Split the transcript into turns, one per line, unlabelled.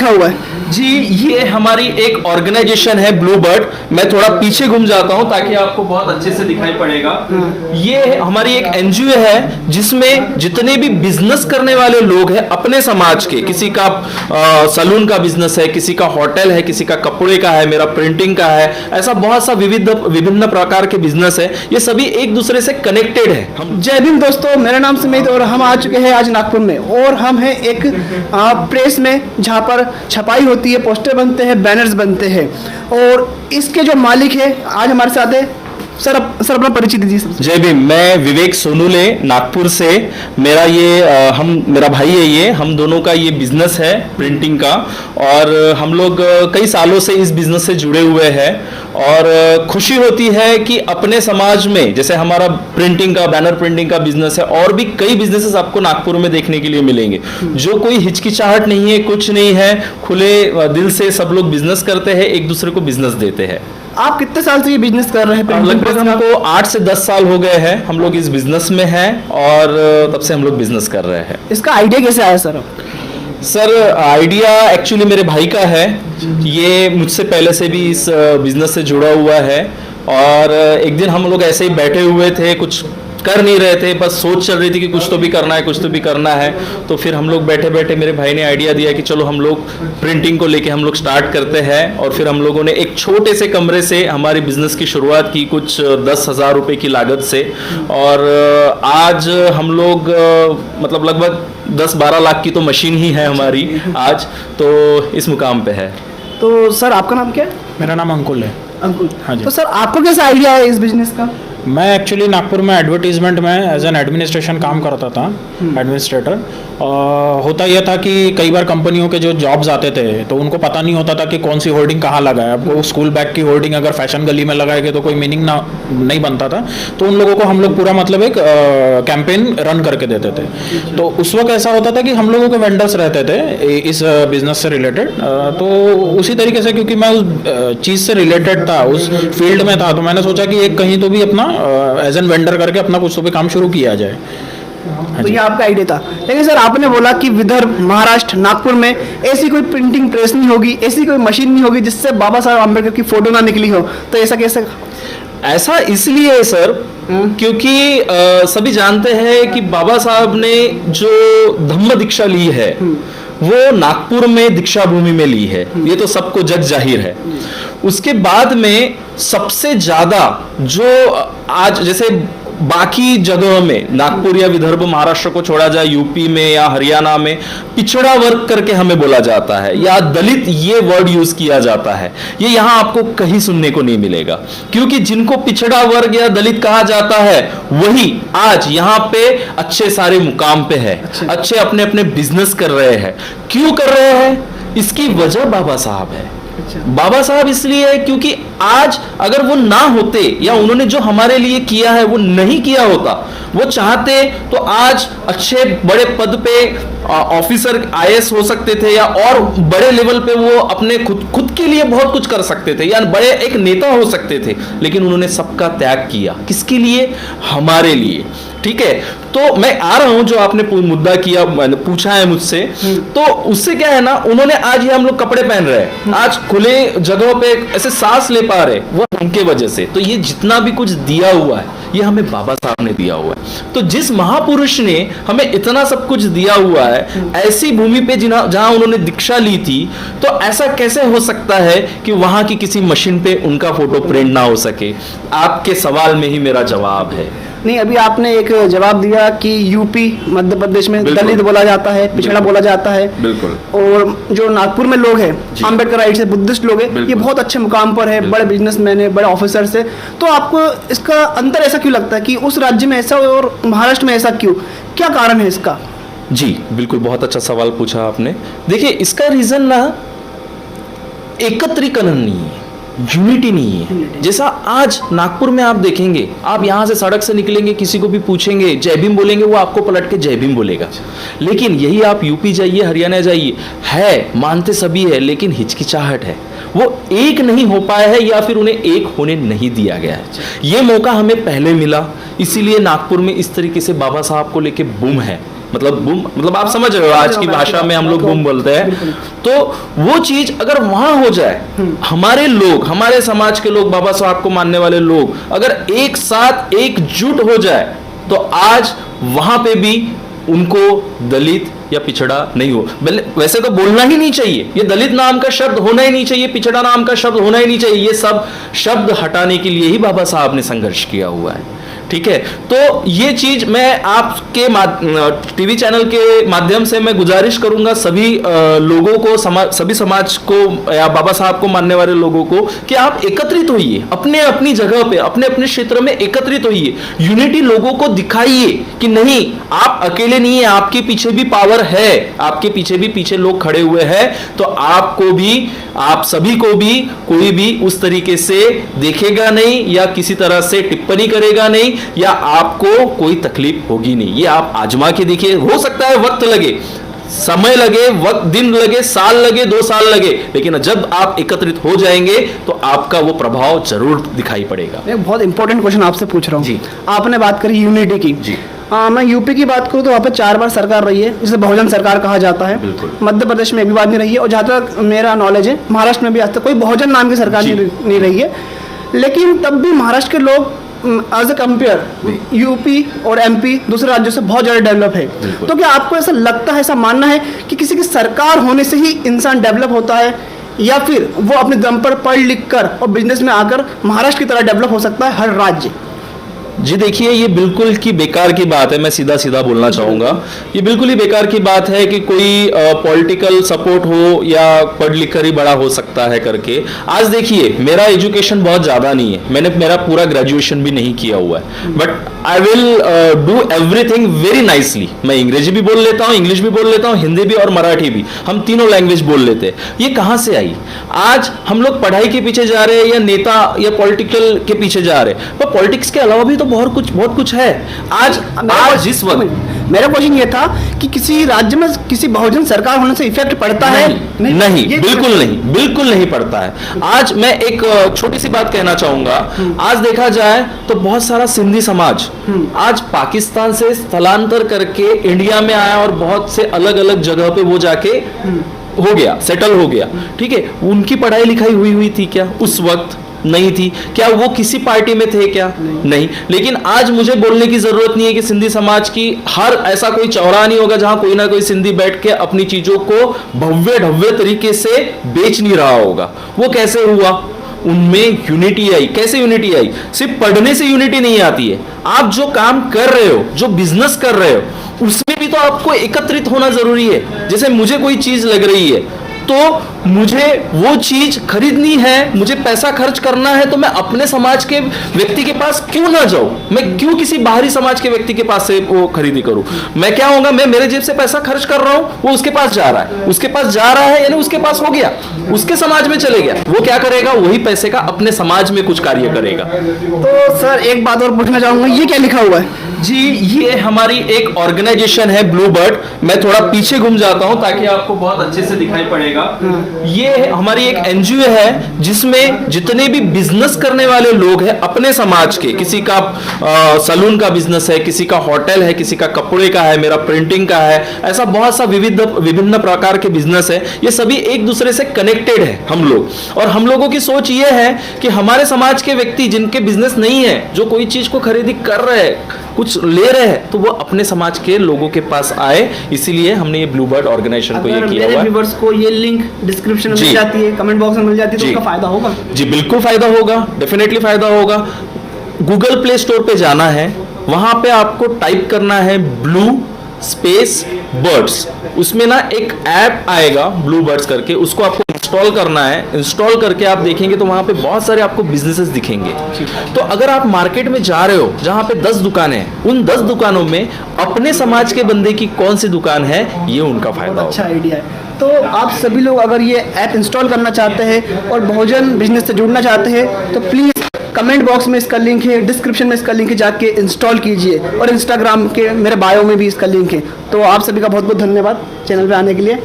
लिखा हुआ है?
जी, ये हमारी एक ऑर्गेनाइजेशन है ब्लू बर्ड। मैं थोड़ा पीछे घूम जाता हूं ताकि आपको बहुत अच्छे से दिखाई पड़ेगा। ये हमारी एक एनजीओ है जिसमें जितने भी बिजनेस करने वाले लोग हैं अपने समाज के, किसी का सलून का बिजनेस है, किसी का होटल है, किसी का कपड़े का है, मेरा प्रिंटिंग का है, ऐसा बहुत सा विभिन्न प्रकार के बिजनेस है। ये सभी एक दूसरे से कनेक्टेड है।
जय भीम दोस्तों, मेरा नाम सुमित और हम आ चुके हैं आज नागपुर में, और हम हैं एक प्रेस में जहाँ पर छपाई होती है, पोस्टर बनते हैं, बैनर्स बनते हैं, और इसके जो मालिक है आज हमारे साथ है। सर अपना परिचय दीजिए।
जय भीम, मैं विवेक सोनूले नागपुर से। मेरा भाई है ये, हम दोनों का ये बिजनेस है प्रिंटिंग का, और हम लोग कई सालों से इस बिजनेस से जुड़े हुए हैं। और खुशी होती है कि अपने समाज में, जैसे हमारा प्रिंटिंग का, बैनर प्रिंटिंग का बिजनेस है, और भी कई बिजनेसेस आपको नागपुर में देखने के लिए मिलेंगे, जो कोई हिचकिचाहट नहीं है, कुछ नहीं है, खुले दिल से सब लोग बिजनेस करते हैं, एक दूसरे को बिजनेस देते हैं।
आप कितने साल से ये बिजनेस कर रहे हैं?
लगभग हमको 8 से 10 साल हो गए हैं हम लोग इस बिजनेस में हैं, और तब से हम लोग बिजनेस कर रहे हैं।
इसका आइडिया कैसे आया सर?
सर, आइडिया एक्चुअली मेरे भाई का है। ये मुझसे पहले से भी इस बिजनेस से जुड़ा हुआ है, और एक दिन हम लोग ऐसे ही बैठे हुए थे, कुछ कर नहीं रहे थे, बस सोच चल रही थी कि कुछ तो भी करना है, कुछ तो भी करना है। तो फिर हम लोग बैठे बैठे मेरे भाई ने आइडिया दिया कि चलो हम लोग प्रिंटिंग को लेके हम लोग स्टार्ट करते हैं। और फिर हम लोगों ने एक छोटे से कमरे से हमारी बिजनेस की शुरुआत की, कुछ 10,000 रुपए की लागत से, और आज हम लोग मतलब लगभग 10-12 लाख की तो मशीन ही है हमारी आज, तो इस मुकाम पे है।
तो सर आपका नाम क्या है?
मेरा नाम अंकुल है।
अंकुल।
हाँ जी।
तो सर आपको कैसा आइडिया है इस बिजनेस का?
मैं एक्चुअली नागपुर में एडवर्टीजमेंट में एज एन एडमिनिस्ट्रेशन काम करता था, एडमिनिस्ट्रेटर। होता यह था कि कई बार कंपनियों के जो जॉब्स आते थे तो उनको पता नहीं होता था कि कौन सी होर्डिंग कहाँ लगाए। आपको स्कूल बैग की होर्डिंग अगर फैशन गली में लगाएंगे तो कोई मीनिंग नहीं बनता था। तो उन लोगों को हम लोग पूरा मतलब एक कैंपेन रन करके देते थे। तो उस वक्त ऐसा होता था कि हम लोगों के वेंडर्स रहते थे इस बिजनेस से रिलेटेड। तो उसी तरीके से क्योंकि मैं उस चीज़ से रिलेटेड था, उस फील्ड में था, तो मैंने सोचा कि एक कहीं तो भी अपना एज एन वेंडर करके अपना कुछ तो भी काम शुरू किया जाए।
तो ये आपका आइडिया था। लेकिन सर आपने बोला कि विदर्भ, महाराष्ट्र, नागपुर में ऐसी कोई प्रिंटिंग प्रेस नहीं होगी, ऐसी कोई मशीन नहीं होगी जिससे बाबा साहब अम्बेडकर की फोटो ना निकली हो, तो ऐसा कैसे?
ऐसा इसलिए है सर क्योंकि सभी जानते हैं कि बाबा साहब ने जो धम्म दीक्षा ली है वो नागपुर में दीक्षा भूमि में ली है, ये तो सबको जग जाहिर है। उसके बाद में सबसे ज्यादा जो आज जैसे बाकी जगहों में, नागपुर या विदर्भ महाराष्ट्र को छोड़ा जाए, यूपी में या हरियाणा में पिछड़ा वर्ग करके हमें बोला जाता है, या दलित ये वर्ड यूज किया जाता है, ये यहाँ आपको कहीं सुनने को नहीं मिलेगा। क्योंकि जिनको पिछड़ा वर्ग या दलित कहा जाता है वही आज यहाँ पे अच्छे सारे मुकाम पे है, अच्छे अपने अपने बिजनेस कर रहे हैं। क्यों कर रहे हैं? इसकी वजह बाबा साहब है। बाबा साहब इसलिए है क्योंकि आज अगर वो ना होते या उन्होंने जो हमारे लिए किया है वो नहीं किया होता, वो चाहते तो आज अच्छे बड़े पद पे ऑफिसर आईएएस हो सकते थे, या और बड़े लेवल पे वो अपने खुद के लिए बहुत कुछ कर सकते थे, या बड़े एक नेता हो सकते थे। लेकिन उन्होंने सबका त्याग किया, किसके लिए? हमारे लिए। ठीक है, तो मैं आ रहा हूं जो आपने मुद्दा किया, पूछा है मुझसे, तो उससे क्या है ना, उन्होंने आज ये हम लोग कपड़े पहन रहे हैं, आज खुले जगहों पे ऐसे सांस ले पा रहे, वो उनके वजह से। तो ये जितना भी कुछ दिया हुआ है ये हमें बाबा साहब ने दिया हुआ है। तो जिस महापुरुष ने हमें इतना सब कुछ दिया हुआ है, ऐसी भूमि पे जहां उन्होंने दीक्षा ली थी, तो ऐसा कैसे हो सकता है कि वहां की किसी मशीन पे उनका फोटो प्रिंट ना हो सके? आपके सवाल में ही मेरा जवाब है।
नहीं, अभी आपने एक जवाब दिया कि यूपी, मध्य प्रदेश में दलित बोला जाता है, पिछड़ा बोला जाता है।
बिल्कुल।
और जो नागपुर में लोग हैं, अम्बेडकर राइट से बुद्धिस्ट लोग हैं, ये बहुत अच्छे मुकाम पर है, बड़े बिजनेसमैन है, बड़े ऑफिसर से। तो आपको इसका अंतर ऐसा क्यों लगता है कि उस राज्य में ऐसा और महाराष्ट्र में ऐसा क्यों? क्या कारण है इसका?
जी बिल्कुल, बहुत अच्छा सवाल पूछा आपने। देखिए, इसका रीजन ना एकत्रीकरण नहीं है, यूनिटी नहीं है। जैसा आज नागपुर में आप देखेंगे, आप यहां से सड़क से निकलेंगे, किसी को भी पूछेंगे जय भीम बोलेंगे, वो आपको पलट के जय भीम बोलेगा। लेकिन यही आप यूपी जाइए, हरियाणा जाइए, है मानते सभी है, लेकिन हिचकिचाहट है, वो एक नहीं हो पाया है, या फिर उन्हें एक होने नहीं दिया गया है। ये मौका हमें पहले मिला, इसीलिए नागपुर में इस तरीके से बाबा साहब को लेके बूम है मतलब बूम, मतलब आप समझ रहे हो, आज की भाषा में हम लोग बूम बोलते हैं। तो वो चीज अगर वहां हो जाए, हमारे लोग, हमारे समाज के लोग, बाबा साहब को मानने वाले लोग अगर एक साथ एकजुट हो जाए, तो आज वहां पे भी उनको दलित या पिछड़ा नहीं हो। वैसे तो बोलना ही नहीं चाहिए, ये दलित नाम का शब्द होना ही नहीं चाहिए, पिछड़ा नाम का शब्द होना ही नहीं चाहिए। ये सब शब्द हटाने के लिए ही बाबा साहब ने संघर्ष किया हुआ है, ठीक है। तो ये चीज मैं आपके टीवी चैनल के माध्यम से मैं गुजारिश करूंगा सभी लोगों को, सभी समाज को या बाबा साहब को मानने वाले लोगों को, कि आप एकत्रित होइए, अपने अपनी जगह पे, अपने अपने क्षेत्र में एकत्रित होइए, यूनिटी लोगों को दिखाइए कि नहीं, आप अकेले नहीं है, आपके पीछे भी पावर है, आपके पीछे भी पीछे लोग खड़े हुए हैं। तो आपको भी, आप सभी को भी कोई भी उस तरीके से देखेगा नहीं या किसी तरह से टिप्पणी करेगा नहीं, या आपको कोई तकलीफ होगी नहीं। ये आप आजमा के देखिए, हो सकता है वक्त लगे, समय लगे, वक्त, दिन लगे, साल लगे, 2 साल लगे, लेकिन जब आप एकत्रित हो जाएंगे तो आपका वो प्रभाव जरूर दिखाई पड़ेगा।
एक बहुत इंपॉर्टेंट क्वेश्चन आपसे पूछ रहा हूँ
जी।
आपने बात करी यूनिटी की
जी।
मैं यूपी की बात करूँ तो वहाँ पे 4 बार सरकार रही है, जिसे बहुजन सरकार कहा जाता है।
बिल्कुल।
मध्य प्रदेश में एक भी बार नहीं रही है, और जहाँ तक मेरा नॉलेज है महाराष्ट्र में भी आज तक कोई बहुजन नाम की सरकार नहीं रही है। लेकिन तब भी महाराष्ट्र के लोग एज ए कंपेयर यूपी और एमपी दूसरे राज्यों से बहुत ज़्यादा डेवलप है। तो क्या आपको ऐसा लगता है, ऐसा मानना है कि किसी की सरकार होने से ही इंसान डेवलप होता है, या फिर वो अपने दम पर पढ़ लिख कर और बिजनेस में आकर महाराष्ट्र की तरह डेवलप हो सकता है हर राज्य?
जी देखिए, ये बिल्कुल की बेकार की बात है, मैं सीधा सीधा बोलना चाहूंगा। ये बिल्कुल ही बेकार की बात है कि कोई पॉलिटिकल सपोर्ट हो या पढ़ लिख कर ही बड़ा हो सकता है करके। आज देखिए, मेरा एजुकेशन बहुत ज़्यादा नहीं है, मैंने मेरा पूरा ग्रेजुएशन भी नहीं किया हुआ है, but I will do everything very nicely. मैं अंग्रेजी भी बोल लेता हूँ, इंग्लिश भी बोल लेता हूँ, हिंदी भी और मराठी भी, हम तीनों लैंग्वेज बोल लेते हैं। ये कहाँ से आई? आज हम लोग पढ़ाई के पीछे जा रहे हैं या नेता या पॉलिटिकल के पीछे जा रहे हैं, पर पॉलिटिक्स के अलावा भी तो बहुत कुछ है। आज जिस वक्त
मेरा क्वेश्चन ये था कि किसी राज्य में किसी बहुजन सरकार होने से इफेक्ट पड़ता है?
नहीं, बिल्कुल नहीं पड़ता है। आज मैं एक छोटी सी बात कहना चाहूंगा। आज देखा जाए तो बहुत सारा सिंधी समाज आज पाकिस्तान से स्थलांतर करके इंडिया में आया और बहुत से अलग अलग जगह पे वो जाके हो गया, सेटल हो गया, ठीक है। उनकी पढ़ाई लिखाई हुई थी क्या? उस वक्त नहीं थी। क्या वो किसी पार्टी में थे क्या? नहीं। लेकिन आज मुझे बोलने की जरूरत नहीं है कि सिंधी समाज की हर ऐसा कोई चौराहा नहीं होगा जहां कोई ना कोई सिंधी बैठ के अपनी चीजों को भव्य ढव्य तरीके से बेच नहीं रहा होगा। वो कैसे हुआ? उनमें यूनिटी आई। कैसे यूनिटी आई? सिर्फ पढ़ने से यूनिटी नहीं आती है। आप जो काम कर रहे हो, जो बिजनेस कर रहे हो, उसमें भी तो आपको एकत्रित होना जरूरी है। जैसे मुझे कोई चीज लग रही है तो मुझे वो चीज खरीदनी है, मुझे पैसा खर्च करना है, तो मैं अपने समाज के व्यक्ति के पास क्यों ना जाऊं? मैं क्यों किसी बाहरी समाज के व्यक्ति के पास से वो खरीदी करूं? मैं क्या होगा, मैं मेरे जेब से पैसा खर्च कर रहा हूं, वो उसके पास जा रहा है, उसके पास जा रहा है यानी उसके पास हो गया, उसके समाज में चले गया। वो क्या करेगा? वही पैसे का अपने समाज में कुछ कार्य करेगा।
तो सर एक बात और पूछना चाहूंगा, ये क्या लिखा हुआ है?
जी, ये हमारी एक ऑर्गेनाइजेशन है ब्लू बर्ड। मैं थोड़ा पीछे घूम जाता हूं ताकि आपको बहुत अच्छे से दिखाई पड़ेगा। ये हमारी एक एनजीओ है जिसमें जितने भी बिजनेस करने वाले लोग हैं अपने समाज के, किसी का सलून का बिजनेस है, किसी का होटल है, किसी का कपड़े का है, मेरा प्रिंटिंग का है, ऐसा बहुत सा विभिन्न प्रकार के बिजनेस है। ये सभी एक दूसरे से कनेक्टेड है हम लोग, और हम लोगों की सोच ये है कि हमारे समाज के व्यक्ति जिनके बिजनेस नहीं है, जो कोई चीज को खरीदी कर रहे हैं, कुछ ले रहे हैं, तो वो अपने समाज के लोगों के पास आए। इसीलिए हमने ये ब्लू बर्ड ऑर्गेनाइजेशन को ये किया हुआ है।
व्यूअर्स को ये लिंक डिस्क्रिप्शन में मिल जाती है, कमेंट बॉक्स में मिल जाती है, तो उसका फायदा होगा?
जी बिल्कुल फायदा होगा, डेफिनेटली फायदा होगा। गूगल प्ले स्टोर पे जाना है, वहां पे आपको टाइप करना है ब्लू स्पेस बर्ड्स। उसमें ना एक ऐप आएगा ब्लू बर्ड्स करके, उसको आपको इंस्टॉल करना है। इंस्टॉल करके आप देखेंगे तो वहां पे बहुत सारे आपको बिजनेसेस दिखेंगे। तो अगर आप मार्केट में जा रहे हो जहां पे 10 दुकानें हैं, उन 10 दुकानों में अपने समाज के बंदे की कौन सी दुकान है, ये उनका फायदा होगा।
अच्छा आइडिया है। तो आप सभी लोग अगर ये ऐप इंस्टॉल करना चाहते हैं और बहुजन बिजनेस से जुड़ना चाहते हैं तो प्लीज़ कमेंट बॉक्स में इसका लिंक है, डिस्क्रिप्शन में इसका लिंक है, जाके इंस्टॉल कीजिए, और इंस्टाग्राम के मेरे बायो में भी इसका लिंक है। तो आप सभी का बहुत बहुत धन्यवाद चैनल पे आने के लिए।